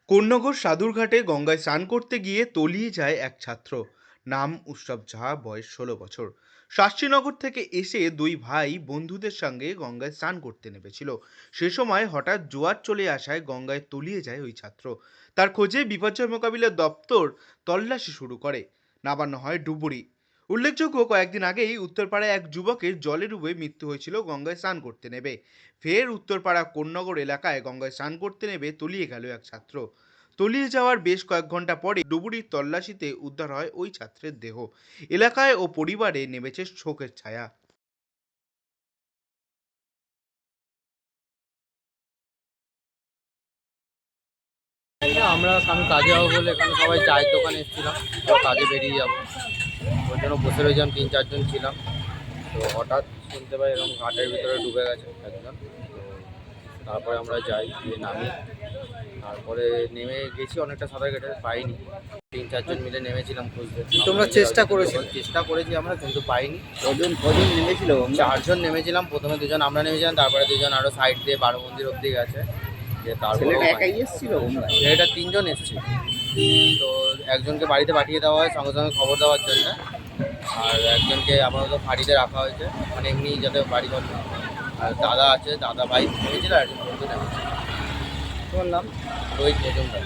কোন্নগর সাদুরঘাটে গঙ্গায় স্নান করতে গিয়ে তলিয়ে যায় এক ছাত্র। নাম উৎসব ঝা, বয়স 16 বছর। শাস্ত্রীনগর থেকে এসে দুই ভাই বন্ধুদের সঙ্গে গঙ্গায় স্নান করতে নেমেছিল। সে সময় হঠাৎ জোয়ার চলে আসায় গঙ্গায় তলিয়ে যায় ওই ছাত্র। তার খোঁজে বিপর্যয় মোকাবিলা দপ্তর তল্লাশি শুরু করে। নামানো হয় ডুবুরি। উল্লেখযোগ্য, কয়েকদিন আগেই উত্তরপাড়ায় এক যুবকের জলে ডুবে মৃত্যু হয়েছিল গঙ্গায় স্নান করতে নেবে। ফের উত্তরপাড়া কোন্নগর এলাকায় গঙ্গায় স্নান করতে নেবে তলিয়ে গেল এক ছাত্র। তলিয়ে যাওয়ার বেশ কয়েক ঘন্টা পরে ডুবুরির তল্লাশিতে উদ্ধার হয় ওই ছাত্রের দেহ। এলাকায় ও পরিবারে নেমেছে শোকের ছায়া। আমি কাজে যাবো বলে এখানে সবাই চায়ের দোকানে এসেছিলাম, তো কাজে বেরিয়ে যাবো ওই জন্য বসে রয়েছিলাম, 3-4 জন ছিলাম। তো হঠাৎ শুনতে পাই এরকম ঘাটের ভিতরে ডুবে গেছে একজন। তো তারপরে আমরা যাই, গিয়ে নামি। তারপরে নেমে গেছি, অনেকটা সাঁতার কেটে পাইনি। 3-4 জন মিলে নেমেছিলাম খুঁজতে। তোমরা চেষ্টা করেছো? চেষ্টা করেছি আমরা, কিন্তু পাইনি। কজন কজন নেমেছিল? 4 জন নেমেছিলাম, প্রথমে 2 জন আমরা নেমেছিলাম, তারপরে 2 জন আরও সাইড দিয়ে বারো মন্দির অব্দি গেছে। যে তারপরে ছেলেটা একাই এসেছিল? ছেলেটা 3 জন এসছে। তো একজনকে বাড়িতে পাঠিয়ে দেওয়া হয় সঙ্গে সঙ্গে খবর দেওয়ার জন্য, আর একজনকে আপাতত ফাঁড়িতে রাখা হয়েছে, মানে এমনি যাতে বাড়ি ঘর। আর দাদা আছে, দাদা ভাই নেমেছিল, আর একজন বন্ধু নেমেছিল। তোমার নাম? রোহিত মজুমদার।